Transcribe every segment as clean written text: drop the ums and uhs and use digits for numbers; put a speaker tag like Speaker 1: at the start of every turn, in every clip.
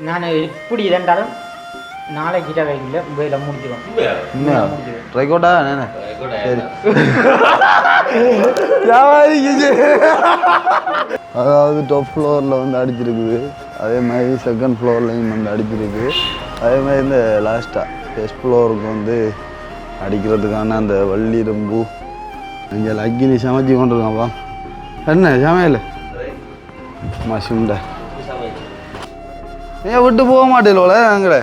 Speaker 1: நான் இப்படி இருந்தாலும் நாளைக்கு வைக்கல வேலை முடிச்சிடும்.
Speaker 2: ரெக்கார்டா சரி. அதாவது டாப் ஃப்ளோரில் வந்து அடிச்சிருக்குது, அதே மாதிரி செகண்ட் ஃப்ளோர்லையும் வந்து அடிச்சிருக்கு, அதே மாதிரி இந்த லாஸ்ட்டாக ஃபஸ்ட் ஃப்ளோருக்கு வந்து அடிக்கிறதுக்கான அந்த வள்ளிரும்பு இங்கே அக்கினி சமைச்சி கொண்டிருக்கான்ப்பா. என்ன சமையல் மசுண்டை ஏன் விட்டு போக மாட்டேங்களோல அங்கே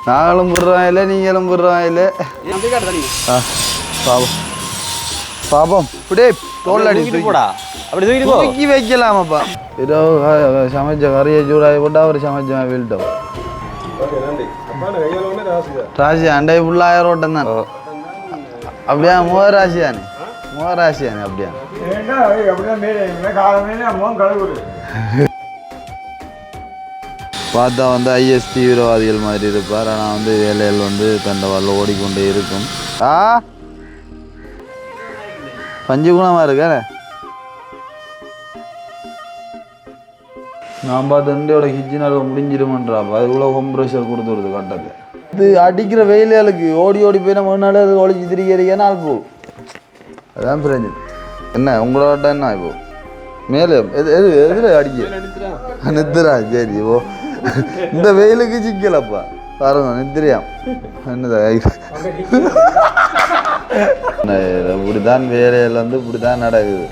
Speaker 2: நாங்களும் போடுறோம் இல்லை நீங்களும் போடுறோம் இல்லை. பாபம் பாபம் இப்படியே தோல் அடி
Speaker 3: போடா அப்படி
Speaker 2: தூக்கி வைக்கலாமாப்பா. ஏதோ சமைச்ச கறியை சூடாகி போட்டால் அவர் சமைச்ச வீழ்ட்டோம் ராசி அண்டை ஃபுல்லாக ரோட்டம் தான் அப்படியா மூவராசி தானே மூவராசி தானே அப்படியா பார்த்தா வந்து ஐஎஸ் தீவிரவாதிகள் மாதிரி இருப்பார். ஆனால் வந்து வேலைகள் வந்து தண்டவாளில் ஓடிக்கொண்டே இருக்கும். பஞ்சு குணமாக இருக்க நான் பார்த்து ரெண்டோட கிச்சனோட முடிஞ்சிருமன்றாப்பா. அதுக்குள்ளே ஹோம் ப்ரெஷர் கொடுத்து வருது கட்டத்தை. இது அடிக்கிற வெயிலுக்கு ஓடி ஓடி போய் நம்ம முன்னாடி அது ஒழிச்சு திரிக்கிறீங்க நாள் போ. அதான் பிரஞ்சு என்ன உங்களோட என்ன இப்போ மேலே எது எது எதில் அடிக்க நித்துறா சரி ஓ இந்த வெயிலுக்கு சிக்கலப்பா பாருங்க நித்திரியாம் என்னதான் இப்படித்தான் வேலையில் வந்து இப்படித்தான் நடக்குது.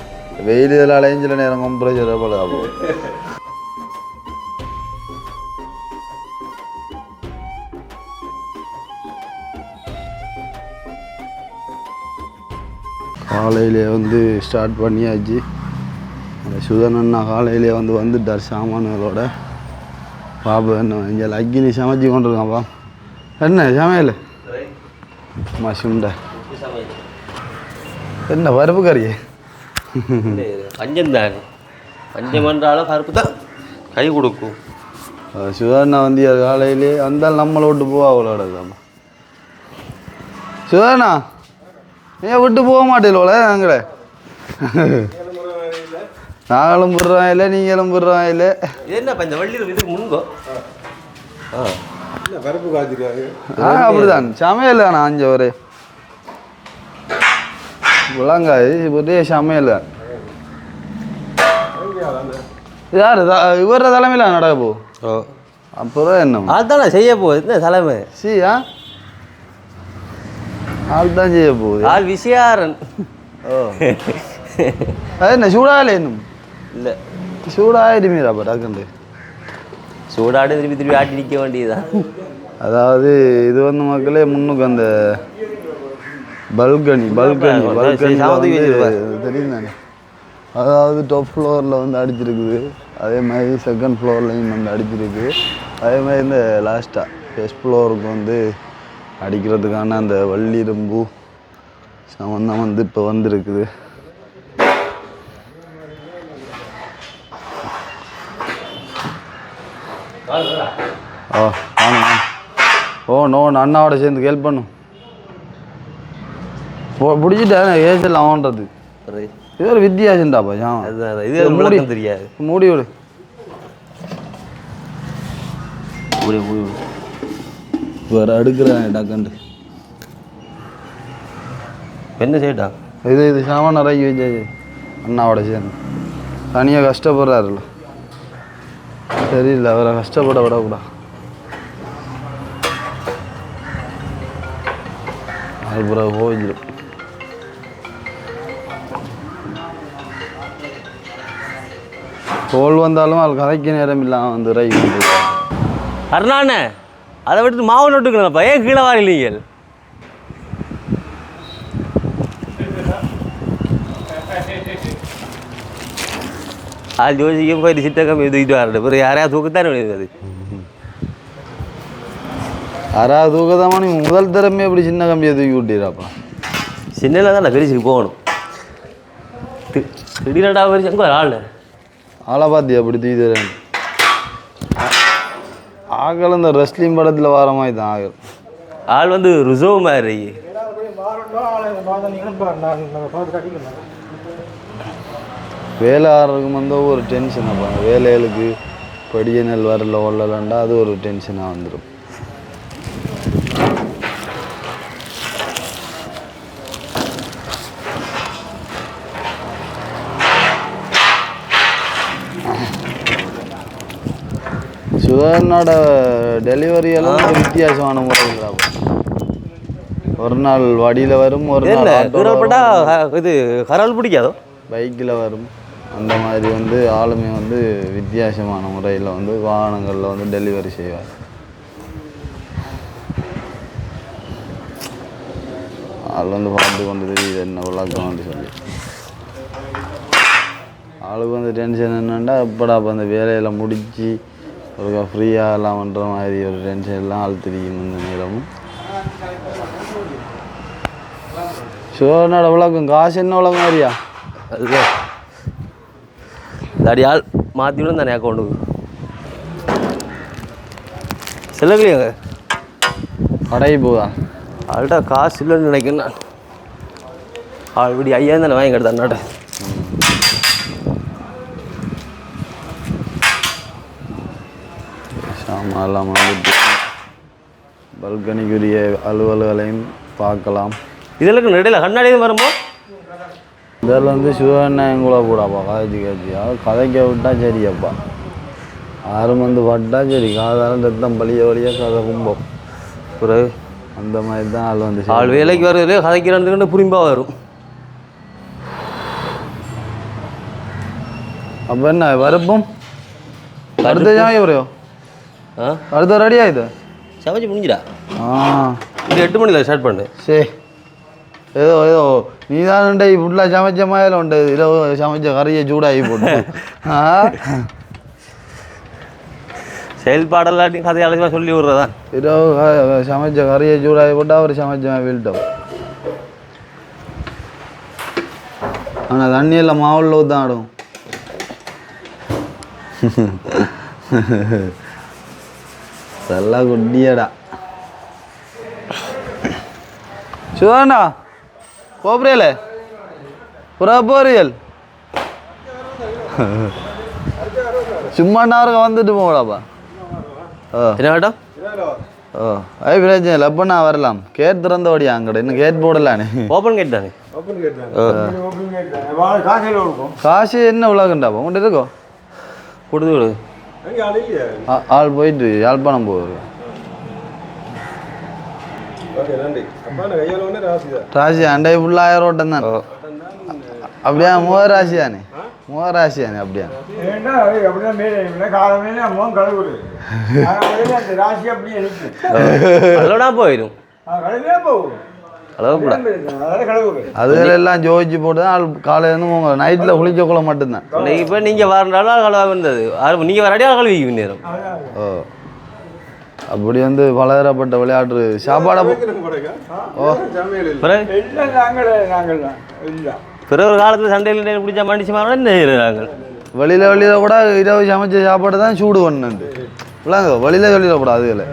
Speaker 2: வெயில் இதில் அலைஞ்சில நேரம் கம்ப்ரேச்சர் போல அப்போ காலையிலே வந்து ஸ்டார்ட் பண்ணியாச்சு. அந்த சுதனண்ணா காலையிலே வந்து வந்துட்டார் சாமான்களோட. பாபு என்ன இங்கே அக்கினி சமைச்சி கொண்டிருக்கான்ப்பா. என்ன சமையல் மசுண்டை என்ன பருப்பு கறி
Speaker 3: பஞ்சம் தான் பஞ்சம் என்றாலும் பருப்பு தான் கை கொடுக்கும்.
Speaker 2: சுதண்ணா வந்து காலையிலே வந்தால் நம்மளை விட்டு போவா அவளோட தான். சுதண்ணா ஏன் விட்டு போக மாட்டேங்களோல நாங்களே நாங்களும் போடுறோம் இல்லை நீங்களும் போடுறோம் இல்லை.
Speaker 3: என்ன பஞ்சம் வள்ளி இதுக்கு முன்போ
Speaker 4: பருப்பு காய்ச்சிருக்காங்க.
Speaker 2: அப்படிதான் சமையல் தானே அஞ்சு ஒரு முழங்காய் ஒரே சமையல் தான். யார் இவர தலைமையில் நடக்க போ அப்புறம் என்ன
Speaker 3: அதுதானே செய்ய போகுது இந்த தலைமை
Speaker 2: சியா ஆள் தான் செய்ய போகுது
Speaker 3: ஆள் விஷயாரன்.
Speaker 2: ஓ அது என்ன சூடாகல இன்னும்
Speaker 3: இல்லை
Speaker 2: சூடாகிடுமீரா டக்குண்டு
Speaker 3: சூடாடு திருப்பி திருப்பி ஆட்டி நிற்க வேண்டியதுதான்.
Speaker 2: அதாவது இது வந்து மக்களே முன்னுக்கு அந்த பல்கனி தெரியும் தானே. அதாவது டாப் ஃப்ளோரில் வந்து அடிச்சிருக்குது, அதே மாதிரி செகண்ட் ஃப்ளோர்லையும் வந்து அடிச்சிருக்கு, அதே மாதிரி இந்த லாஸ்ட்டாக ஃபஸ்ட் ஃப்ளோருக்கு வந்து அடிக்கிறதுக்கான அந்த வள்ளிரும்பு சம்மந்தம் வந்து இப்போ வந்துருக்குது. ஓ வாங்க ஓ நோ அண்ணாவோட சேர்ந்து ஹெல்ப் பண்ணும் பிடிச்சிட்டேன் ஏஜெல்லாம் அவன்றது இது ஒரு வித்தியாசம்டாப்பா
Speaker 3: இது மூடி தெரியாது
Speaker 2: மூடி விடு வேறு அடுக்கிறேன் டக்குண்டு
Speaker 3: என்ன செய்யட்டா
Speaker 2: இது சாமான் இறக்கி வச்சாச்சு அண்ணாவோட சேர்ந்து. தனியாக கஷ்டப்படுறாருல்ல தெரியல அவரை கஷ்டப்பட விடக்கூடா. அது பிறகு போயிடும். தோல் வந்தாலும் அது கதைக்க நேரம் இல்லாமல் வந்து ரை
Speaker 3: அருணாண்ணே அதை விட்டு மாவு நட்டுக்கணும்ப்பா ஏன் கீழே வாரிலீங்கள் அது யோசிக்க போயிட்டு சிட்ட கம்பி தூக்கிட்டு வரது பிறகு யாரையா தூக்கத்தானே வேண்டியது.
Speaker 2: யாராவது தூக்கதாமா நீ முதல் திறமே எப்படி சின்ன கம்பியை தூக்கி விட்டீராப்பா.
Speaker 3: சின்னல தான் நான் பெருசுக்கு போகணும் திடீர்னடா பெருசு அங்கே ஆள்
Speaker 2: ஆளை பார்த்தியா அப்படி தூக்கி தரேன். ஆகல் இந்த ரெஸ்லிங் படத்தில் வர மாதிரி தான் ஆகல்
Speaker 3: ஆள் வந்து ருசோவ் மாதிரி.
Speaker 2: வேலை ஆடுறதுக்கு வந்து ஒரு டென்ஷன் வைப்பாங்க வேலைகளுக்கு பெடிய நெல் வரல ஒல்லலண்டா அது ஒரு டென்ஷனாக வந்துடும். சுதர்னோட டெலிவரி எல்லாம் வித்தியாசமான முறையில் ஒரு நாள் வடியில் வரும், ஒரு நாள்
Speaker 3: இது கரால் பிடிக்காதோ
Speaker 2: பைக்கில் வரும். அந்த மாதிரி வந்து ஆளுமே வந்து வித்தியாசமான முறையில் வந்து வாகனங்களில் வந்து டெலிவரி செய்வார். ஆள் வந்து பார்த்து கொண்டு தெரியுது என்ன விளக்கம்னு சொல்லி. ஆளுக்கு வந்து டென்ஷன் என்னென்னா எப்படா அப்போ அந்த வேலையில் முடித்து ஒரு ஃப்ரீயாக எல்லாம் பண்ணுற மாதிரி ஒரு டென்ஷன் எல்லாம் ஆள் தெரியும் இந்த நேரமும். ஷோனோட விளக்கம் காசு என்ன விளக்கம் மாதிரியா
Speaker 3: அதுதான் தாடி ஆள் மாற்றி விடும் தானே அக்கௌண்ட்டுக்கு செல்லலையாங்க
Speaker 2: கடைக்கு போதா
Speaker 3: ஆள்கிட்ட காசு இல்லைன்னு நினைக்கிறேன் நான். ஆள் விடி 5000 தானே வாங்கி கிடத்தா அண்ணாட்ட.
Speaker 2: சாமான்லாம் வந்துட்டு பல்கனிக்குரிய அலுவல்களையும் பார்க்கலாம்.
Speaker 3: இதெல்லாம் நடையில் கண்ணாடியும் வரும்போது
Speaker 2: இதில் வந்து சிவண்ணன் கூட கூடாப்பா காய்ச்சியா கதைக்க விட்டால் சரியப்பா. யாரும் வந்து பட்டா சரி காதாரம் ரத்தம் பழிய கதை கும்பம்
Speaker 3: பிறகு
Speaker 2: அந்த மாதிரி தான் ஆள் வந்து
Speaker 3: ஆள் வேலைக்கு வரதுலேயே கதைக்கிறான்னு புரிம்பாக வரும்.
Speaker 2: அப்போ என்ன வரப்பும் அடுத்த ஜாமியம் வரையோ அடுத்த ரெடியா இது
Speaker 3: சமைச்சு முடிஞ்சிடா.
Speaker 2: இது
Speaker 3: 8 மணியில் ஸ்டார்ட் பண்ணு.
Speaker 2: சரி ஏதோ நீ தான் ஃபுல்லாக சமைச்ச மாதிரி உண்டு. இரவு சமைச்ச கறியை சூடாகி போட்டு
Speaker 3: செயல்பாடெல்லாம் கதையாளர்களாக சொல்லி விட்றதான்.
Speaker 2: இரவு சமைச்ச கறியை சூடாகி போட்டு அவர் சமைச்ச வீழ்ட்டோம். ஆனால் தண்ணியில் மாவுள்ள தான் ஆடும். இதெல்லாம் குட்டியடா சுதாண்ணா போப்ரியல புறா போறியல் சும்மா நேரம் வந்துட்டு போகலாப்பா.
Speaker 3: என்ன வேண்டாம்
Speaker 2: அது பிரச்சனை இல்லை. எப்போ நான் வரலாம். கேட் திறந்தபடியா அங்கட இன்னும் கேட் போடலானே.
Speaker 3: ஓப்பன் கேட் தானே.
Speaker 2: காசு என்ன உலகண்டாப்பா உங்கள்கிட்ட இருக்கோ
Speaker 3: கொடுத்து விடு.
Speaker 2: ஆள் போயிட்டு யாழ்ப்பாணம் போகுது. ராசி அண்டை ஃபுல்லாக 1000 ஓட்டம் தான். அப்படியா 3000 ராசி தானே 3000 ராசி தானே அப்படியா
Speaker 3: போயிடும்.
Speaker 2: அது எல்லாம் ஜோதிச்சு போட்டு தான் ஆள் காலையிலேருந்து உங்க நைட்டில் குளிச்சக்குள்ள மட்டும்தான்.
Speaker 3: இப்போ நீங்கள் வரனாலும் கழுவாக இருந்தது நீங்கள் வராடியா கழுவிக்கு நேரம்.
Speaker 2: அப்படி வந்து பலதரப்பட்ட விளையாட்டு சாப்பாடை
Speaker 3: பிற ஒரு காலத்தில் சண்டையில் பிடிச்சா மன்னிச்சு நாங்கள்
Speaker 2: வெளியில் கூட இரவு சமைச்ச சாப்பாடு தான் சூடு பண்ணுண்டு இல்லைங்க. வெளியில் சொல்லிடக்கூடாது அதில்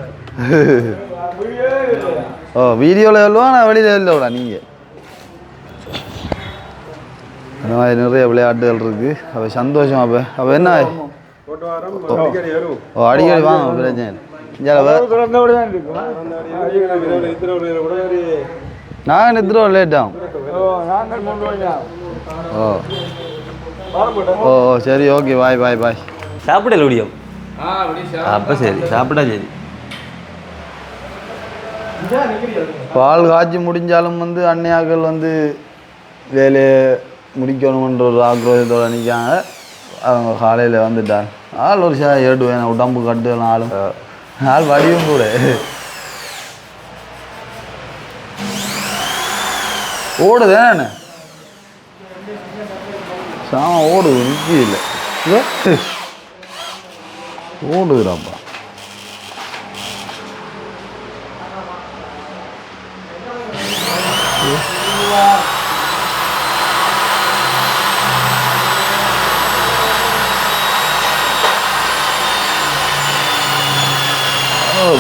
Speaker 2: வீடியோவில் சொல்லுவா நான் வெளியில் சொல்லக்கூடா. நீங்கள் அந்த மாதிரி நிறைய விளையாட்டுகள் இருக்குது. அப்போ சந்தோஷம். அப்போ என்ன அடிக்கடி வாங்க பிரச்சனை இல்லை. நாங்கள் நிறுத்துறோம் லேட் ஆகும். ஓ சரி ஓகே பாய் பாய் பாய்.
Speaker 3: சாப்பிடல முடியும் அப்போ சரி சாப்பிட்டா சரி.
Speaker 2: பால் காய்ச்சி முடிஞ்சாலும் வந்து அன்னையாக்கள் வந்து வேலையை முடிக்கணுன்ற ஒரு ஆக்ரோஷத்தோடு நிற்காங்க. அவங்க காலையில் வந்துட்டாங்க. ஆள் ஒரு ஏடு வேணும் உடம்பு கட்டுலாம் ஆளும் ஆள் வடிவும் கூட ஓடுது. என்ன சாம ஓடுது நிற்க இல்லை ஓடுதுடாப்பா.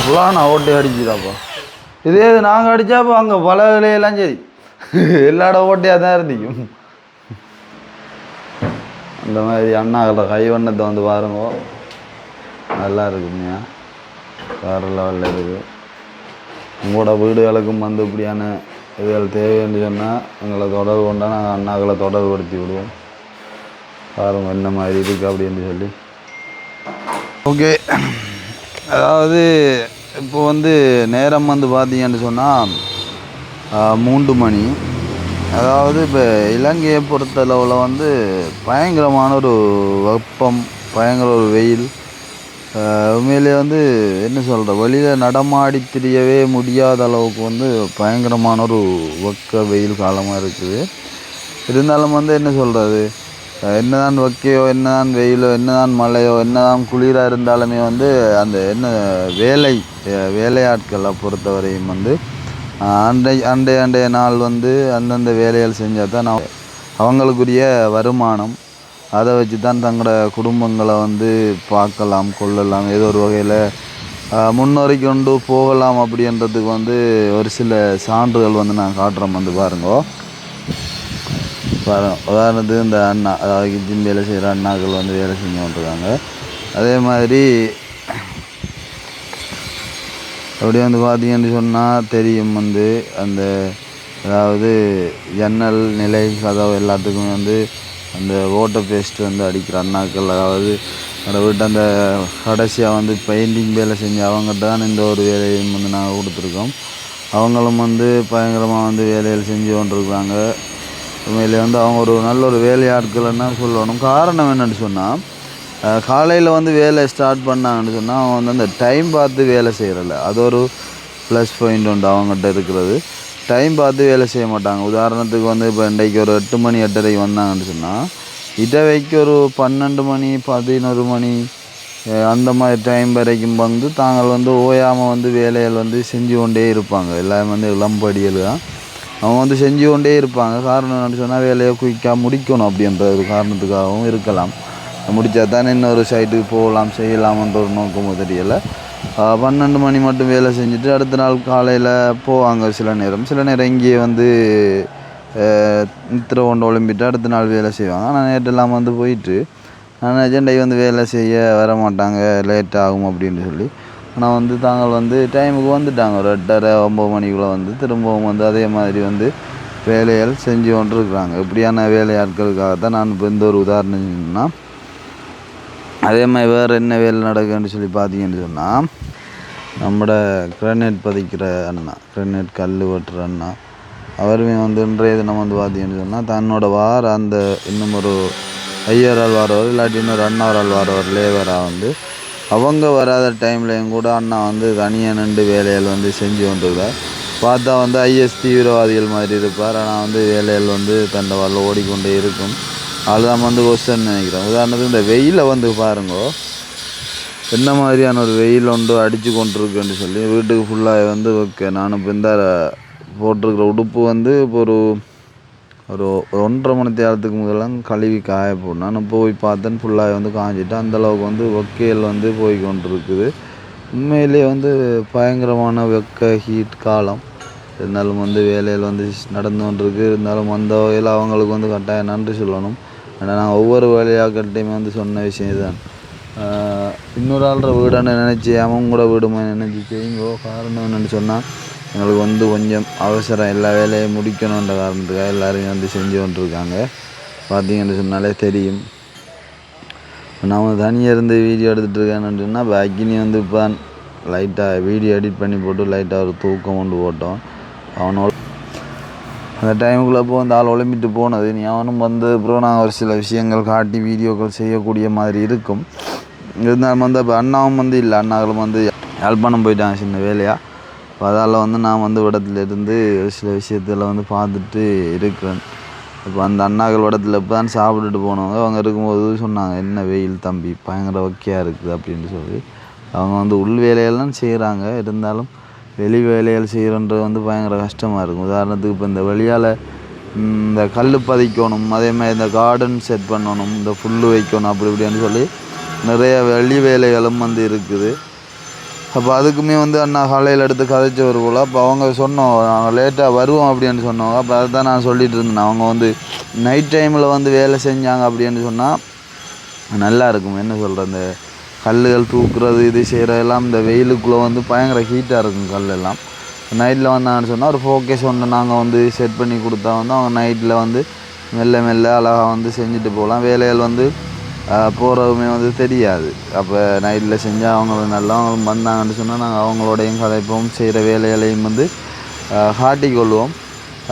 Speaker 2: ஃபுல்லாக நான் ஓட்டை அடிச்சுதாப்பா. இதே இது நாங்கள் அடித்தாப்போ அங்கே பல விலையெல்லாம் சரி எல்லாட ஓட்டையாக தான் இருந்திக்கும். அந்த மாதிரி அண்ணாக்கள கை வண்ணத்தை வந்து பாருங்க. நல்லா இருக்குங்க, வேறு லெவலில் இருக்குது. உங்களோட வீடுகளுக்கும் வந்து இப்படியான இதுகள் தேவைன்னு சொன்னால் எங்களை தொடர்பு கொண்டா நாங்கள் அண்ணாக்களை தொடர்புபடுத்தி விடுவோம். பாருங்க என்ன மாதிரி இருக்குது அப்படின்னு சொல்லி. ஓகே, அதாவது இப்போ வந்து நேரம் வந்து பார்த்தீங்கன்னு சொன்னால் 3 மணி. அதாவது இப்போ இலங்கையை பொறுத்தளவில் வந்து பயங்கரமான ஒரு வெப்பம், பயங்கர ஒரு வெயில். உண்மையிலே வந்து என்ன சொல்கிற, வெளியில் நடமாடி திரியவே முடியாத அளவுக்கு வந்து பயங்கரமான ஒரு வெயில் காலமாக இருக்குது. இருந்தாலும் வந்து என்ன சொல்கிறது, என்னதான் வெக்கையோ என்னதான் வெயிலோ என்னதான் மழையோ என்னதான் குளிராக இருந்தாலுமே வந்து அந்த என்ன வேலையாட்களை பொறுத்தவரையும் வந்து அண்டைய நாள் வந்து அந்தந்த வேலைகள் செஞ்சால் தான் அவங்களுக்குரிய வருமானம், அதை வச்சு தான் தங்களோட குடும்பங்களை வந்து பார்க்கலாம் கொள்ளலாம், ஏதோ ஒரு வகையில் முன்னேறி கொண்டு போகலாம். அப்படின்றதுக்கு வந்து ஒரு சில சான்றுகள் வந்து நான் காட்டுறேன், வந்து பாருங்கோ. உதாரணத்துக்கு இந்த அண்ணா, அதாவது ஜிம் வேலை செய்கிற அண்ணாக்கள் வந்து வேலை செஞ்சு கொண்டிருக்காங்க. அதே மாதிரி அப்படி வந்து பார்த்தீங்கன்னு சொன்னால் தெரியும் வந்து அந்த அதாவது ஜன்னல் நிலை கதவு எல்லாத்துக்கும் வந்து அந்த வாட்டர் பேஸ்ட் வந்து அடிக்கிற அண்ணாக்கள், அதாவது அந்த வீட்டு அந்த கடைசியாக வந்து பெயிண்டிங் வேலை செஞ்சு அவங்ககிட்ட தான் இந்த ஒரு வேலையும் வந்து நாங்கள் கொடுத்துருக்கோம். அவங்களும் வந்து பயங்கரமாக வந்து வேலைகள் செஞ்சு கொண்டிருக்காங்க. உண்மையிலே வந்து அவங்க ஒரு நல்ல ஒரு வேலையாட்கள்னா சொல்லணும். காரணம் என்னென்னு சொன்னால், காலையில் வந்து வேலை ஸ்டார்ட் பண்ணாங்கன்னு சொன்னால் அவங்க வந்து அந்த டைம் பார்த்து வேலை செய்கிறல, அது ஒரு ப்ளஸ் பாயிண்ட் உண்டு அவங்ககிட்ட இருக்கிறது. டைம் பார்த்து வேலை செய்ய மாட்டாங்க. உதாரணத்துக்கு வந்து இப்போ இன்றைக்கு ஒரு 8 மணி 8:30 வந்தாங்கன்னு சொன்னால் இடைவைக்கு ஒரு 12 மணி 11 மணி அந்த மாதிரி டைம் வரைக்கும் வந்து தாங்கள் வந்து ஓயாமல் வந்து வேலைகள் வந்து செஞ்சு கொண்டே இருப்பாங்க. எல்லாமே வந்து இளம்படிகள் தான் அவங்க வந்து செஞ்சு கொண்டே இருப்பாங்க. காரணம் என்னென்னு சொன்னால் வேலையை குயிக்காக முடிக்கணும் அப்படின்ற ஒரு காரணத்துக்காகவும் இருக்கலாம். முடித்தா தானே இன்னொரு சைட்டுக்கு போகலாம் செய்யலாம்ன்ற ஒரு நோக்கமும் தெரியலை. 12 மணி மட்டும் வேலை செஞ்சுட்டு அடுத்த நாள் காலையில் போவாங்க. சில நேரம் இங்கேயே வந்து நித்திர கொண்டு ஒளிம்பிட்டு அடுத்த நாள் வேலை செய்வாங்க. ஆனால் நேற்றெல்லாம் வந்து போயிட்டு நான் அஜெண்டை வந்து வேலை செய்ய வர மாட்டாங்க, லேட் ஆகும் அப்படின்னு சொல்லி. ஆனால் வந்து தாங்கள் வந்து டைமுக்கு வந்துட்டாங்க. ஒரு 8:30 9 மணிக்குள்ளே வந்து திரும்பவும் வந்து அதே மாதிரி வந்து வேலைகள் செஞ்சு கொண்டு இருக்கிறாங்க. இப்படியான வேலையாட்களுக்காக தான் நான் இப்போ இந்த ஒரு உதாரணம் சொன்னால், அதே மாதிரி வேறு என்ன வேலை நடக்குதுன்னு சொல்லி பார்த்தீங்கன்னு சொன்னால், நம்மளோட கிரானைட் பதிக்கிற அண்ணா, கிரானைட் கல் வெட்டுற அண்ணா, அவருமே வந்து இன்றைய தினம் வந்து பார்த்தீங்கன்னு சொன்னால் தன்னோட அந்த இன்னும் ஒரு ஐயரால் வாரவர் இல்லாட்டி இன்னொரு அண்ணாவரால் வாரவர் லேபராக வந்து அவங்க வராத டைம்லையும் கூட அண்ணா வந்து தனியாக நின்று வேலைகள் வந்து செஞ்சு கொண்டிருக்கார். பார்த்தா வந்து ஐஎஸ் தீவிரவாதிகள் மாதிரி இருப்பார். ஆனால் வந்து வேலைகள் வந்து தண்டவாளில் ஓடிக்கொண்டே இருக்கும். அதுதான் வந்து கொஸ்டன் நினைக்கிறேன். உதாரணத்துக்கு இந்த வெயிலை வந்து பாருங்கோ, என்ன மாதிரியான ஒரு வெயில் ஒன்று அடித்து கொண்டிருக்குன்னு சொல்லி வீட்டுக்கு ஃபுல்லாக வந்து ஓகே. நான் இப்போ இந்த போட்டிருக்கிற உடுப்பு வந்து இப்போ ஒரு 1.5 மணி நேரத்துக்கு முதலாம் கழுவி காய போடணும். நான் போய் பார்த்தேன் ஃபுல்லாக வந்து காஞ்சிட்டு அந்தளவுக்கு வந்து வெக்கையில் வந்து போய் கொண்டிருக்குது. உண்மையிலேயே வந்து பயங்கரமான ஹீட் காலம். இருந்தாலும் வந்து வேலையில் வந்து நடந்து கொண்டிருக்கு. இருந்தாலும் அந்த வகையில் அவங்களுக்கு வந்து கட்டாயம் நன்றி சொல்லணும். ஏன்னா நாங்கள் ஒவ்வொரு வேலையாட்கள்கிட்டையுமே வந்து சொன்ன விஷயம் தான், இன்னொரு ஆள்ற வீடான்னு நினச்சி அவங்க கூட வீடுமா நினச்சி செய்யுங்கோ. காரணம் என்னென்னு சொன்னால் எங்களுக்கு வந்து கொஞ்சம் அவசரம், எல்லா வேலையும் முடிக்கணுன்ற காரணத்துக்காக எல்லோருமே வந்து செஞ்சு கொண்டிருக்காங்க. பார்த்தீங்கன்னு சொன்னாலே தெரியும். நான் தனியாக இருந்து வீடியோ எடுத்துகிட்டு இருக்கேன்னு சொன்னால் இப்போ அக்னி வந்து இப்போ லைட்டாக வீடியோ எடிட் பண்ணி போட்டு லைட்டாக ஒரு தூக்கம் கொண்டு போட்டோம். அவனோட அந்த டைமுக்குள்ளே இப்போ வந்து ஆள் ஒளிம்பிட்டு போனது. நீ அவனும் வந்து அப்புறம் நான் ஒரு சில விஷயங்கள் காட்டி வீடியோக்கள் செய்யக்கூடிய மாதிரி இருக்கும். இருந்தாலும் வந்து இப்போ அண்ணாவும் வந்து இல்லை, அண்ணாக்களும் வந்து யாழ்ப்பாணம் போயிட்டாங்க சின்ன வேலையாக. இப்போ அதால் வந்து நான் வந்து இடத்துலேருந்து ஒரு சில விஷயத்தில் வந்து பார்த்துட்டு இருக்கிறேன். இப்போ அந்த அண்ணாக்கள் இடத்துல இப்போ தான் சாப்பிட்டுட்டு போனவங்க அவங்க இருக்கும்போது சொன்னாங்க, என்ன வெயில் தம்பி பயங்கர வெக்கையாக இருக்குது அப்படின்னு சொல்லி. அவங்க வந்து உள் வேலையெல்லாம் செய்கிறாங்க, இருந்தாலும் வெளி வேலைகள் செய்கிறன்றது வந்து பயங்கர கஷ்டமாக இருக்கும். உதாரணத்துக்கு இப்போ இந்த வெளியால் இந்த கல் பதிக்கணும், அதே மாதிரி இந்த கார்டன் செட் பண்ணணும், இந்த புல் வைக்கணும், அப்படி இப்படின்னு சொல்லி நிறைய வெளி வேலைகளும் வந்து இருக்குது. அப்போ அதுக்குமே வந்து அண்ணா காலையில் எடுத்து கதைச்சவர் போல். அப்போ அவங்க சொன்னோம் நாங்கள் லேட்டாக வருவோம் அப்படின்னு சொன்னவங்க. அப்போ அதை தான் நான் சொல்லிகிட்டு இருந்தேன். அவங்க வந்து நைட் டைமில் வந்து வேலை செஞ்சாங்க அப்படின்னு சொன்னால் நல்லா இருக்கும். என்ன சொல்கிற, அந்த கல்லுகள் தூக்குறது இது செய்கிறதெல்லாம் இந்த வெயிலுக்குள்ளே வந்து பயங்கர ஹீட்டாக இருக்கும் கல்லெல்லாம். நைட்டில் வந்தாங்கன்னு சொன்னால் ஒரு ஃபோக்கஸ் ஒன்று நாங்கள் வந்து செட் பண்ணி கொடுத்தா வந்து அவங்க நைட்டில் வந்து மெல்ல மெல்ல அழகாக வந்து செஞ்சுட்டு போகலாம். வேலைகள் வந்து போகிறதுமே வந்து தெரியாது. அப்போ நைட்டில் செஞ்சால் அவங்களுக்கு நல்லா அவங்களும் வந்தாங்கன்னு சொன்னால் நாங்கள் அவங்களோடையும் கதைப்போம், செய்கிற வேலைகளையும் வந்து காட்டிக்கொள்வோம்.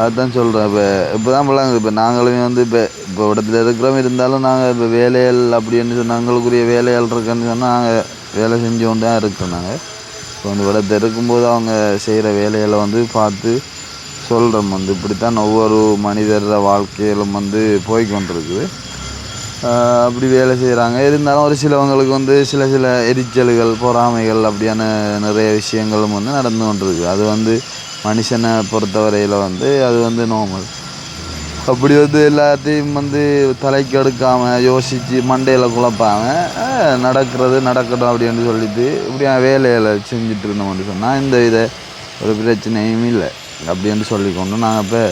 Speaker 2: அதுதான் சொல்கிறேன். இப்போ தான் பிள்ளைங்க இப்போ நாங்களுமே வந்து இப்போ இடத்துல இருக்கிறோம், இருந்தாலும் நாங்கள் இப்போ வேலைகள் அப்படின்னு சொன்னால் எங்களுக்குரிய வேலைகள் இருக்குன்னு சொன்னால் நாங்கள் வேலை செஞ்சு கொண்டு தான் இருக்கோம். நாங்கள் இப்போ வந்து இடத்துல இருக்கும்போது அவங்க செய்கிற வேலைகளை வந்து பார்த்து சொல்கிறோம். வந்து இப்படித்தான் ஒவ்வொரு மனிதர் வாழ்க்கையிலும் வந்து போய்கொண்டிருக்குது. அப்படி வேலை செய்கிறாங்க. இருந்தாலும் ஒரு சிலவங்களுக்கு வந்து சில எரிச்சல்கள், பொறாமைகள் அப்படியான நிறைய விஷயங்களும் வந்து நடந்து கொண்டிருக்கு. அது வந்து மனுஷனை பொறுத்தவரையில் வந்து அது வந்து நார்மல். அப்படி வந்து எல்லாத்தையும் வந்து தலைக்கு எடுக்காமல் யோசித்து மண்டையில் குழப்பாமல் நடக்கட்டும் அப்படின்னு சொல்லிட்டு இப்படியா வேலைகளை செஞ்சுட்டு இருந்தோம்னு சொன்னால் இந்த இதை ஒரு பிரச்சனையும் இல்லை அப்படின்னு சொல்லிக்கொண்டு நாங்கள் இப்போ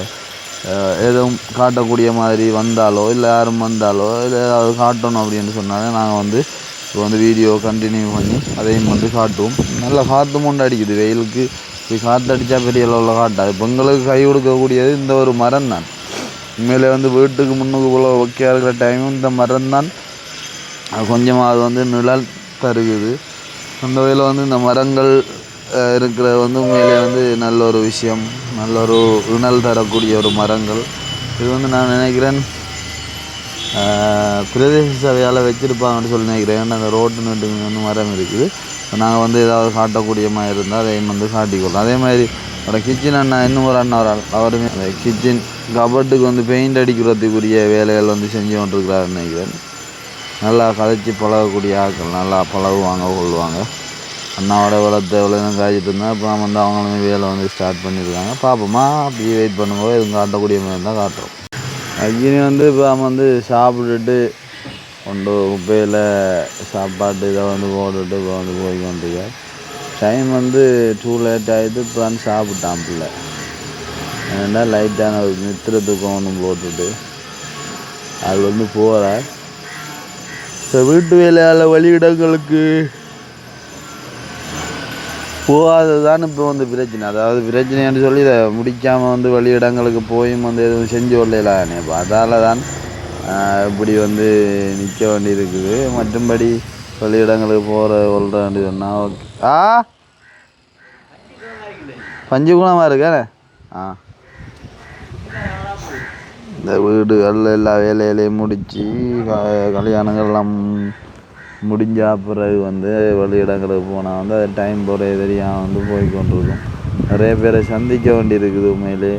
Speaker 2: எதுவும் காட்டக்கூடிய மாதிரி வந்தாலோ இல்லை யாரும் வந்தாலோ இல்லை ஏதாவது காட்டணும் அப்படின்னு சொன்னாலும் நாங்கள் வந்து இப்போ வந்து வீடியோ கண்டினியூ பண்ணி அதையும் வந்து காட்டுவோம். நல்லா காற்று மூண்டு அடிக்குது வெயிலுக்கு. இப்போ காற்று அடித்தா பெரிய அளவில் காட்டாது. இப்போ எங்களுக்கு கை கொடுக்கக்கூடியது இந்த ஒரு மரம் தான். உண்மையிலே வந்து வீட்டுக்கு முன்னுக்கு போல வைக்க இருக்கிற டைமும் இந்த மரம் தான் கொஞ்சமாக அது வந்து நிழல் தருகுது. அந்த வகையில் வந்து இந்த மரங்கள் இருக்கிற வந்து உண்மையிலே வந்து நல்ல ஒரு விஷயம், நல்ல ஒரு இணல் தரக்கூடிய ஒரு மரங்கள். இது வந்து நான் நினைக்கிறேன் பிரதேச சபையால் வச்சுருப்பாங்கன்னு சொல்லி நினைக்கிறேன். அந்த ரோட்டு நட்டுக்கு வந்து மரம் இருக்குது. நாங்கள் வந்து ஏதாவது காட்டக்கூடிய மாதிரி இருந்தால் அதையும் வந்து காட்டிக்கொள்ளலாம். அதே மாதிரி அவரோட கிச்சன் அண்ணா இன்னும் ஒரு அண்ணா ஒரு அவருமே அந்த கிச்சன் கபட்டுக்கு வந்து பெயிண்ட் அடிக்கிறதுக்குரிய வேலைகள் வந்து செஞ்சு கொண்டிருக்கிறாருன்னு நினைக்கிறேன். நல்லா கதைச்சி பழகக்கூடிய ஆட்கள், நல்லா பழகுவாங்க கொள்வாங்க. அண்ணாவோட வளர்த்த எவ்வளோ காய்ச்சிட்டு இருந்தால் இப்போ வந்து அவங்களுமே வேலை வந்து ஸ்டார்ட் பண்ணியிருக்காங்க. பார்ப்போமா அப்படியே வெயிட் பண்ணும்போது எதுவும் காட்டக்கூடிய மாதிரி தான் காட்டுறோம். அக்னி வந்து இப்போ வந்து சாப்பிட்டுட்டு கொண்டு குப்பையில் சாப்பாட்டு இதை வந்து போட்டுட்டு இப்போ வந்து போய்க்கொண்டிருக்க டைம் வந்து 2 லேட் ஆகிட்டு இப்போ வந்து சாப்பிட்டான் பிள்ளை. ஏன்னா லைட்டான ஒரு நித்திர தூக்கம் ஒன்று போட்டுட்டு அது வந்து போகிற இப்போ வீட்டு வேலையால் வெளியிடங்களுக்கு போகாதது தான் இப்போ வந்து பிரச்சனை. அதாவது பிரச்சனைன்னு சொல்லி இதை முடிக்காமல் வந்து வெளியிடங்களுக்கு போயும் வந்து எதுவும் செஞ்சு கொள்ளலானே. இப்போ அதால் தான் இப்படி வந்து நிற்க வேண்டி இருக்குது. மற்றும்படி வெளியிடங்களுக்கு கொள்றேன்னு சொன்னால் ஓகே. பஞ்சு குணமாக இருக்கானே. இந்த வீடுகள் எல்லா வேலையிலையும் முடித்து கல்யாணங்கள்லாம் முடிஞ்ச பிறகு வந்து வெளியிடங்களுக்கு போனால் வந்து அது டைம் போகிறே தெரியாமல் வந்து போய்கொண்டிருக்கும். நிறைய பேரை சந்திக்க வேண்டி இருக்குது. உண்மையிலே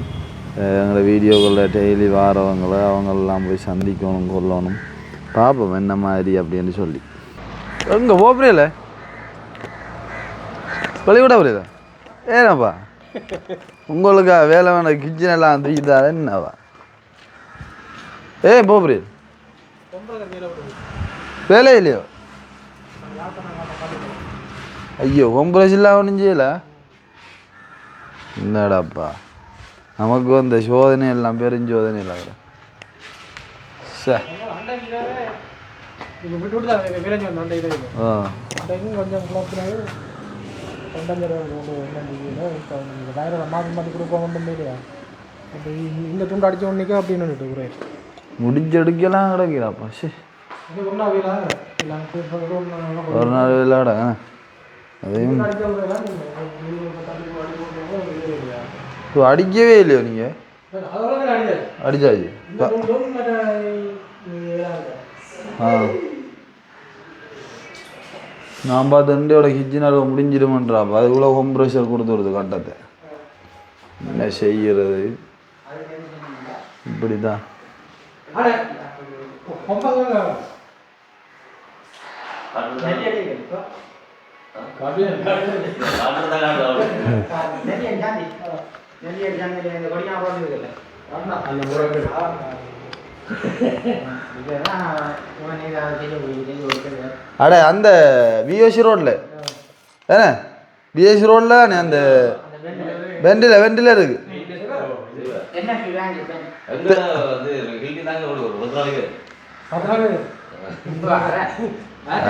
Speaker 2: எங்களை வீடியோக்களில் டெய்லி வாரவங்களை அவங்களெல்லாம் போய் சந்திக்கணும் கொள்ளணும். பார்ப்போம் என்ன மாதிரி அப்படின்னு சொல்லி. எங்கே போகிறீல வெளிவிட புரியல ஏன்னாப்பா உங்களுக்கா வேலை வேணா கிச்சன் எல்லாம் தூக்கிட்டாரு என்னவா போகிறீர் வேலை இல்லையோ? ஐயோ ஹோம்ப்ரஷ் இல்லாம ஒன்றும் செய்யலை. என்னடாப்பா நமக்கு வந்த சோதனை எல்லாம் பெருஞ்சோதனை இல்லை. சார்
Speaker 1: இந்த துண்டு அடிச்ச உடனே அப்படின்னு
Speaker 2: முடிஞ்செடுக்கலாம் கிடக்கிறாப்பா. சரி ஒரு நாள் விளையாட அதையும் அடிக்கவே இல்லையோ நீங்கள்? அடிச்சாச்சு. நான் பார்த்து ரெண்டோட கிச்சனோட முடிஞ்சிடுமன்றாப்பா. அதுக்குள்ளே ஹோம் ப்ரெஷர் கொடுத்து வருது கட்டத்தை. என்ன செய்கிறது இப்படி தான். அட அந்த பிஎஸ்சி ரோட்ல ஏன்னா பிஎஸ்சி ரோட்ல அந்த வெண்டில இருக்கு.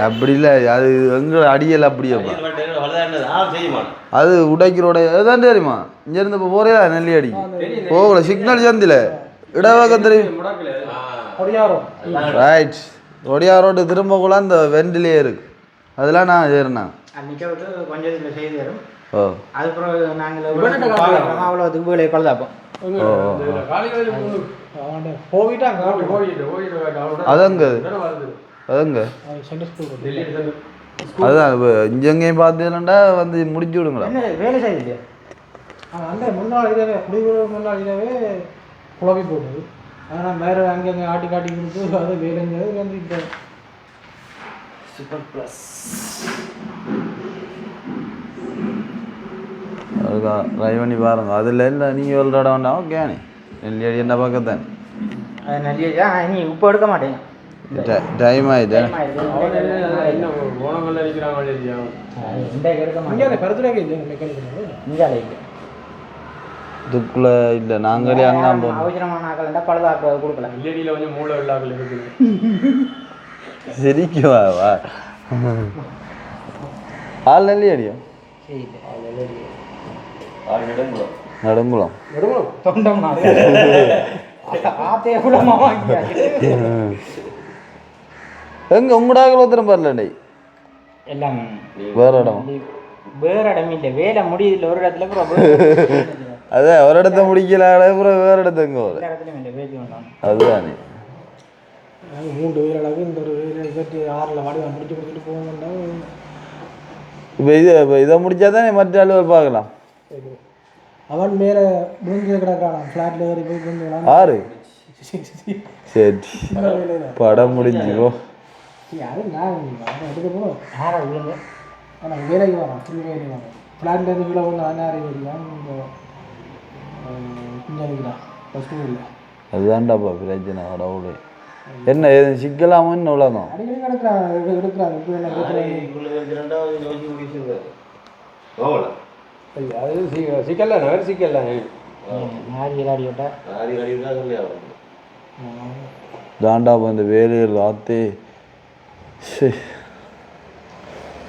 Speaker 2: அப்படி இல்லை அது எங்க அடியல் அப்படியேப்பா அது உடைக்கிறோட அதுதான் தெரியுமா இங்கேருந்து இப்போ போறியா நெல்லி அடி போகல சிக்னல் சேர்ந்தில இடவாக்கம் தெரியும் ரைட் ஒடியா ரோடு திரும்பக்குள்ள அந்த வெண்டிலே இருக்கு அதெல்லாம் நான் ஏறினேன் ஓ அதங்க அதுங்க அதுதான் இங்கெங்கேயும் பார்த்தீங்கன்னா வந்து முடிச்சு விடுங்களா
Speaker 1: வேலை செய்யலையா அந்த முன்னாள் இதவே முன்னாள் இதவே குழம்பி போட்டது ஆனால் வேறு அங்கங்கே ஆட்டி காட்டி கொடுத்து அது வேலைங்கிறது வந்து இப்போ சூப்பர் ப்ளஸ்
Speaker 2: அதுக்கா ட்ரை பண்ணி பாருங்க அதில் இல்லை நீங்கள் ஒரு இடம் வேண்டாம் ஓகேண்ணே நெல்லி அடி என்ன பக்கத்தானே
Speaker 4: நெல்லியா நீ இப்போ எடுக்க மாட்டேங்க
Speaker 2: டைம் ஆயிடுச்சு இதுக்குள்ள இல்லை நாங்களே அங்கே
Speaker 4: அவசரமான ஆக்கள் பழுதாக்க கொடுக்கல
Speaker 1: கொஞ்சம் மூளை உள்ளாக்கள் இருக்குது
Speaker 2: சரிக்குவா வா ஆள் நெல்லி அடியும் நடுங்குளம் எங்க உங்கடாக்கள் ஒருத்தரம் வரலண்டே
Speaker 4: எல்லாம்
Speaker 2: வேற இடம்
Speaker 4: வேற இடம் இல்லை வேலை முடியுது ஒரு இடத்துல
Speaker 2: அதே ஒரு இடத்த முடிக்கல அப்புறம் வேற இடத்துங்க அதுதானே
Speaker 1: மூன்று பேர் அளவு இந்த ஒரு இருபத்தி 6 வாடி முடிச்சு கொடுத்துட்டு போகணும்னா
Speaker 2: இப்போ இதை முடிச்சா தானே மற்ற அலுவல் பார்க்கலாம்
Speaker 1: அவன் மேலே விழுந்து கிடக்கிறான் ஃப்ளாட்டில் ஏறி போய் விழுந்துக்கலாம்
Speaker 2: 6 சரி படம் முடிஞ்சுக்கோ
Speaker 1: யாரும் நான் எடுக்க போகிறோம் யாரா விழுங்க ஆனால் வேலைக்கு வரோம் திரும்ப வேலைக்கு வரோம் ஃப்ளாட்டில் இருந்து கீழே வந்து அண்ணாரி வேலையான் இந்த குஞ்சானிக்கிறான் ஃபஸ்ட்டு இல்லை
Speaker 2: அதுதான்டாப்பா பிரச்சனை கடவுளே என்ன எதுவும் சிக்கலாமன்னு உலகம்
Speaker 1: அடிக்கடி கிடக்குறான் எடுக்கிறாங்க இப்போ என்ன அது சிக்கல்ல வேறு சிக்கல்ல
Speaker 2: தாண்டாப்பா இந்த வேலையில் ஆத்தே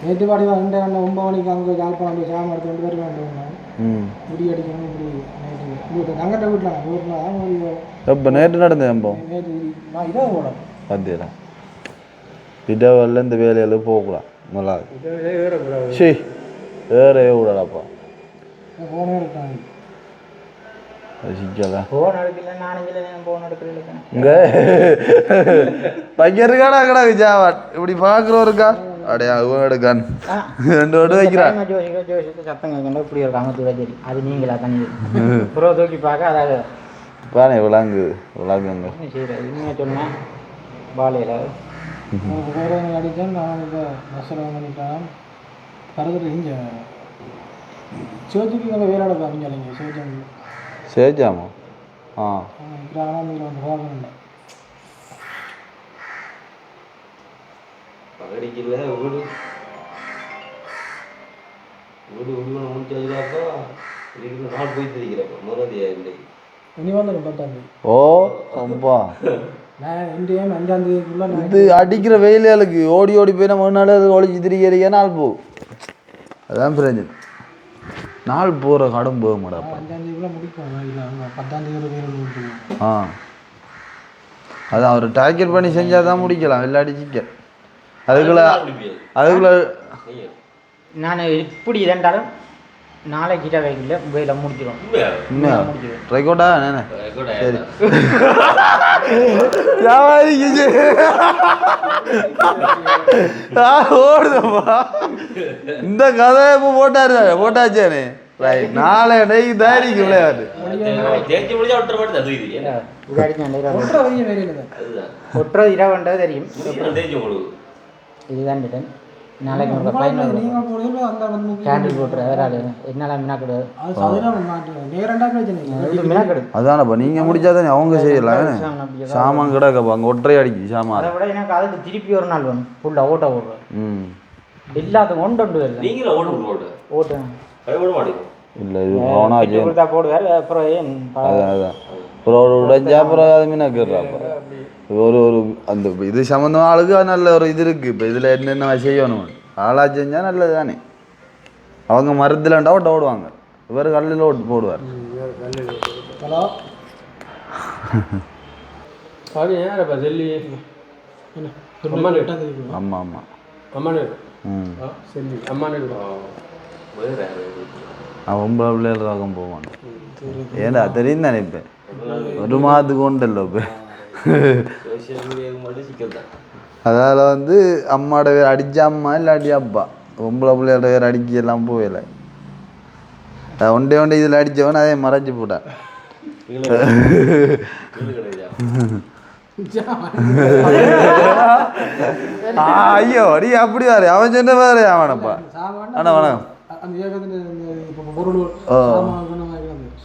Speaker 1: நேற்று பாடி வந்து 9 மணிக்கு அங்கே யாழ்ப்பாணம் போய் சாமி எடுத்து 2 பேர் வேண்டும் முடி அடிக்கணும் முடி நேற்று தங்கட்ட வீட்டில்
Speaker 2: எப்போ நேற்று நடந்த சம்பவம்
Speaker 1: நேற்று நான் இதாக போட
Speaker 2: பார்த்தீங்களா இடவெல்லாம் இந்த வேலையில் போகலாம் நல்லா சரி வேறே விடலாப்பா
Speaker 1: ஃபோனே இருக்காங்க
Speaker 2: அது சிக்கல
Speaker 4: ஃபோன் எடுக்கல நானும் ஃபோன் எடுக்கிறேன்
Speaker 2: இங்கே பையன் இருக்காடா கடா விஜாவாட் இப்படி பார்க்குறவருக்கா அடையா இவன் எடுக்கான் 2 வடு வைக்கிறான்
Speaker 4: சத்தம் கேட்கணும் இப்படி ஒரு காமத்து சரி அது நீங்களா தண்ணி புறோ தூக்கி பார்க்க அதாவது
Speaker 2: பானே விளாங்குங்க
Speaker 4: சரி இன்னும் சொன்னேன் பாலையில்
Speaker 1: வேறு அடித்தான் நான் இப்போ மசாலா பண்ணிட்டான் கருதுட்டு இங்கே சிவஜிக்கு நம்ம வேலை அமைஞ்சாலிங்க சிவஜாங்க
Speaker 2: சேஜாமா ஆ
Speaker 1: கிராமம் வந்து போகணும் இல்லை
Speaker 3: பகடிக்கல வீடு வீடு உள்ள முடிச்சதுக்காப்பா இதுக்கு நாள் போய் தெரிக்கிறப்ப மறுபடியா இல்லை
Speaker 1: இனி வந்துடும் 10ஆம் தேதி
Speaker 2: ஓ அப்பா
Speaker 1: நான் இந்தியா 5ஆம் தேதிக்குள்ள
Speaker 2: இது அடிக்கிற வெயிலுக்கு ஓடி ஓடி போய் நம்ம நாள் அது ஒழிச்சு திரிக்கிறீங்க நாள் போகும் அதான் பிரச்சனை நாள் போகிற கடும் போக மாட்டாப்பா
Speaker 1: 5ஆம் தேதிக்குள்ள முடிப்போம் இல்லை 10ஆம் தேதி வேலை முடிச்சுக்கணும்
Speaker 2: ஆ அதான் அவர் டார்கெட் பண்ணி செஞ்சால் தான் முடிக்கலாம் இல்லாட்டி சிக்கல் அதுக்குள்ள
Speaker 4: நான் இப்படி இருந்தாலும் நாளைக்கு வைக்கல வேலை முடிச்சிடும்
Speaker 2: ரெக்கார்டா நானே சரி ஓடுதப்பா இந்த கதை இப்போ போட்டாச்சேனே நாளை அன்னைக்கு தாரிக்கு விளையாடு
Speaker 4: ஒற்றை இரவுன்றது தெரியும் இதுதான் நாளைக்கு ஒரு கேண்டில் போட்டுரு வேற என்னால மினாக்கடு
Speaker 2: அதானப்பா நீங்க முடிச்சாதானே அவங்க செய்யலாம் சாமான் கிடக்கப்பா அங்கே ஒற்றை அடிக்கு சாமான்
Speaker 4: அதை விட எனக்கு அதுக்கு திருப்பி ஒரு நாள் வேணும் ஃபுல்லாக ஓட்ட ஓடுறேன் எல்லாத்துக்கும் ஒன்று ஓட்டு
Speaker 2: இல்லை இது போனா
Speaker 4: போடுவார் அப்புறம்
Speaker 2: அதான் அப்புறம் உடைஞ்சா அப்புறம் அது மீனாக்குறாப்பா ஒரு ஒரு அந்த இது சம்மந்தம் ஆளுக்கு நல்ல ஒரு இது இருக்குது. இப்போ இதில் என்னென்ன செய்யணும் ஆளாக செஞ்சால் நல்லது தானே. அவங்க மரத்துலண்டா ஓடுவாங்க, இவர் கல்லில் ஓட்டு போடுவார்.
Speaker 1: ஹலோ
Speaker 2: ஆமாம் ஆமாம் அவன் 9 பிள்ளைகள் பக்கம் போவான். ஏண்டா தெரியும் தானே இப்போ ஒரு மாதத்துக்கு உண்டല്ലോ இப்போ. அதால் வந்து அம்மாவோட பேர் அடித்த அம்மா இல்லாட்டி அப்பா 9 பிள்ளையோட பேர் அடிக்க எல்லாம் போகல. ஒண்டே இதில் அடித்தவன் அதே மறைச்சி போட்டான். ஐயோ நீ அப்படி வாரு அவன் சொன்ன வேறு அவனப்பா. ஆனால் வணக்கம்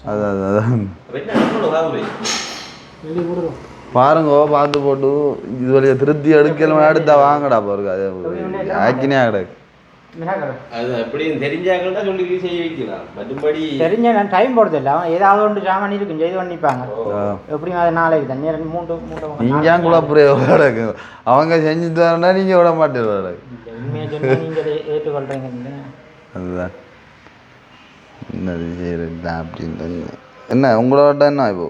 Speaker 2: அதான் பாருங்க பார்த்து போட்டு இது வழியா திருப்தி எடுக்கலாம் எடுத்தா வாங்கடா பாருங்க. அது ஆக்கினே கிடக்கு.
Speaker 4: தெரிஞ்ச நான் டைம் போடுறதில்ல. அவன் ஏதாவது ஒன்று சாமான் இருக்கும் செய்து பண்ணிப்பாங்க. எப்படியும் அது நாளைக்கு தான் நேரம் 3
Speaker 2: நீங்க குழப்பறே கிடக்கு. அவங்க செஞ்சு தரேன்னா நீங்க விட மாட்டேன்.
Speaker 4: நீங்கள் ஏற்றுக்கொள்றீங்க.
Speaker 2: அதுதான் என்னது செய்யறா அப்படின்னு. என்ன உங்களோட என்ன இப்போ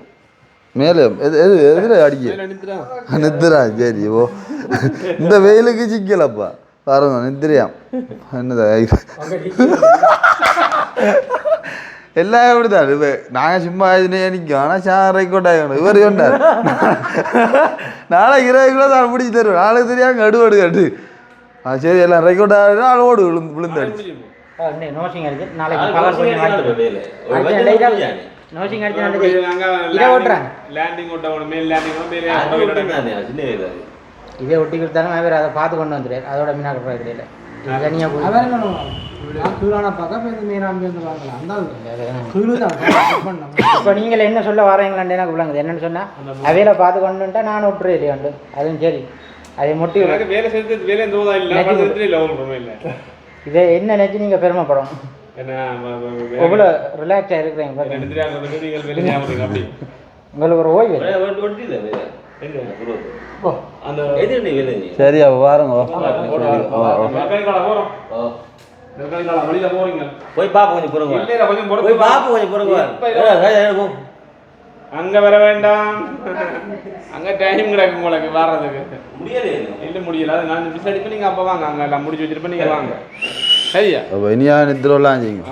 Speaker 2: மேலே எதில் அடிக்க நித்துறா? சரி ஓ இந்த வெயிலுக்கு சிக்கலப்பா பாருங்க நித்திரியாம். என்னதா எல்லாம் எப்படிதான் இப்போ நாங்கள் சும்மா இதுனே நிற்கும். ஆனால் ரெக்கார்ட் ஆகணும். இவர் சொன்னார் நாளைக்கு 20 கிலோ தான் பிடிச்சி தருவேன். நாளைக்கு தெரியாங்க அடுவடு கட்டு. சரி எல்லாம் ரெக்கார்ட் ஆகுது. ஆளோடு விழுந்து அடிச்சு
Speaker 4: நோசிங் அடிச்சு நாளைக்கு பவர் கொஞ்சம் நோசிங் அடிச்சு இதை ஓட்டுறாங்க. இதை ஒட்டி கொடுத்தாலும் அவர் அதை பார்த்து கொண்டு வந்துடுறாரு. அதோட மீனாக்க கிடையாது. இப்போ நீங்கள் என்ன சொல்ல வரீங்களான்னு எனக்கு விளங்குது. என்னன்னு சொன்னால் அவையில பார்த்து கொண்டு வந்துட்டா நான் விட்டுரு இல்லையாண்டு. அதுவும் சரி அதை மொட்டி இதை என்ன நினச்சி நீங்கள் பெருமைப்படணும். எவ்வளோ ரிலாக்ஸாக இருக்கிறீங்க உங்களுக்கு ஒரு ஓய்வு.
Speaker 2: சரி அப்போ பாருங்க
Speaker 3: போய் பாப்போம் கொஞ்சம் பொறுங்க.
Speaker 5: அங்க வர வேண்டாம். அங்க டைம் கிடக்கு உங்களுக்கு வர்றதுக்கு முடியல. அது நான் மிஸ் அடிப்பேன். நீங்க அப்ப வாங்க. அங்க எல்லாம் முடிச்சு வச்சிருப்பேன். நீங்க வாங்க. சரியா
Speaker 2: இனியா நித்திரலாம் செய்யுங்க.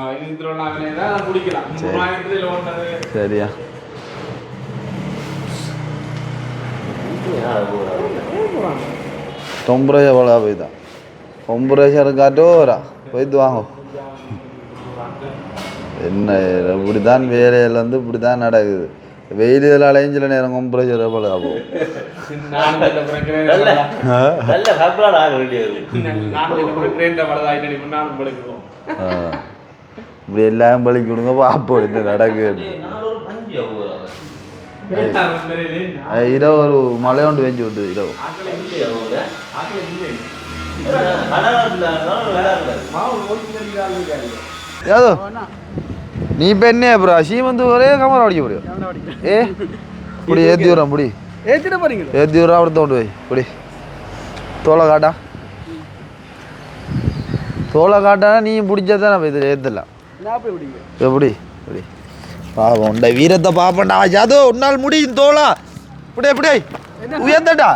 Speaker 5: குடிக்கலாம்.
Speaker 2: சரியா தொம்பரேஜா போல போய்தான். தொம்பரேஜா இருக்காட்டோரா போய்த்து வாங்க. என்ன இப்படிதான் வேலையில் வந்து இப்படிதான் நடக்குது. வெயில் இதில் அலைஞ்சில நேரம் கொம்பரேஜர் போல ஆகும். இப்படி எல்லாம் பழி கொடுங்க பார்ப்போம் என்ன நடக்குது. இரவு ஒரு மழை ஒன்று பெஞ்சு விட்டு இரவு ஏதோ நீ இப்போ என்ன அப்புறம் சீமந்து ஒரே கமரா அடிக்க முடியும். இப்படி ஏற்றி விட்றேன் இப்படி ஏற்றி விட்றா அப்படி தோண்டு போய் இப்படி தோலை காட்டா நீ பிடிச்சா தானே இதில் ஏற்றலாம். எப்படி இப்படி பாவம் உண்ட வீரத்தை பாப்பண்டா. ஜாதோ உன்னால் முடியும் தோலா இப்படி எப்படி உயர்த்தட்டா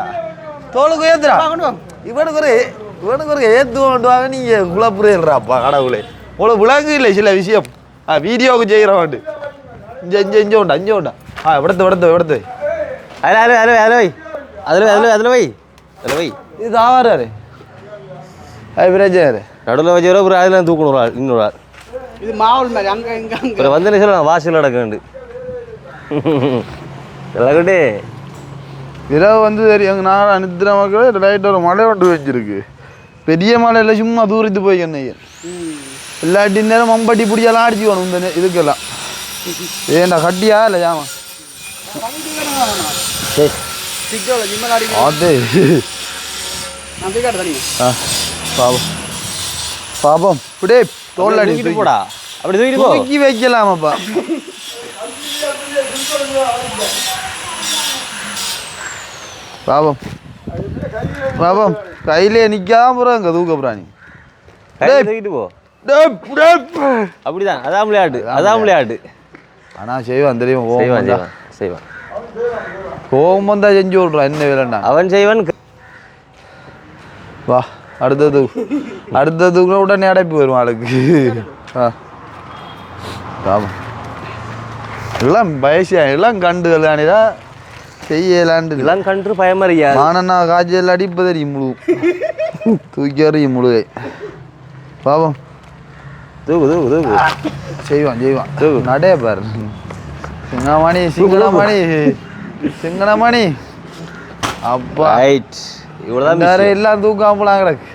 Speaker 2: தோலுக்கு உயர்த்துறா. இவனுக்கு ஒரு ஏற்று கொண்டுவாங்க. நீங்கள் குழப்புறேன்றாப்பா கடவுளே. உங்களை விளங்கு இல்லை சில விஷயம். வீடியோவுக்கு செய்கிறவாண்டு இஞ்ச உண்டா விடத்து
Speaker 3: அதில் வை
Speaker 2: இது ஆவாரு பிரச்சனை
Speaker 3: நடுவில் வச்சு ஒரு அதில் தூக்கணும் ஒரு ஆள் இன்னொரு ஆள்.
Speaker 1: இது மாவுல் மாதிரி அங்கே இங்கே
Speaker 3: வந்து நான் வாசல் நடக்கண்டு எல்லாருக்கிட்டே
Speaker 2: இரவு வந்து சரி எங்கள் நான் அனுத்துற மக்கள் லைட் ஒரு மழை ஒன்று வச்சிருக்கு. பெரிய மலையில் சும்மா தூரத்து போய் என்னைய இல்லாட்டி நேரம் மம்பட்டி பிடிச்செல்லாம் அடிச்சு வேணும் இந்த இதுக்கெல்லாம். ஏண்டா கட்டியா இல்லை ஜாமா அது பாப்போம் இப்படியே தோல் அடி
Speaker 3: போடா அப்படி தூக்கி
Speaker 2: வைக்கலாமாப்பா. பாபம் பாபம் கையிலே நிற்காம போகிறாங்க தூக்க பிராணி.
Speaker 3: தூக்கிட்டு போ. அப்படிதான், அதான் விளையாட்டு.
Speaker 2: ஆனால் செய்வான் தெரியும்.
Speaker 3: செய்வான்.
Speaker 2: கோபம் தான் செஞ்சு விட்றான். என்ன வேலைண்டா
Speaker 3: அவன் செய்வான்.
Speaker 2: வா அடுத்தது உடனே அடைப்பு வரும் ஆளுக்கு. பாபம் எல்லாம் வயசியா எல்லாம் கண்டு கல்யாணிதான் செய்யலாண்டு
Speaker 3: எல்லாம் கண்டு பயமறியா
Speaker 2: மானண்ணா காய்ச்சல் அடிப்பு தெரியும் முழு தூக்கி அறியும் முழுகை. பாவம்
Speaker 3: தூக்கு
Speaker 2: செய்வான் நடைய பாரு. சிங்கனமணி அப்பா
Speaker 3: இவ்வளோதான்
Speaker 2: எல்லாம் தூக்காமலாம் கிடக்கு.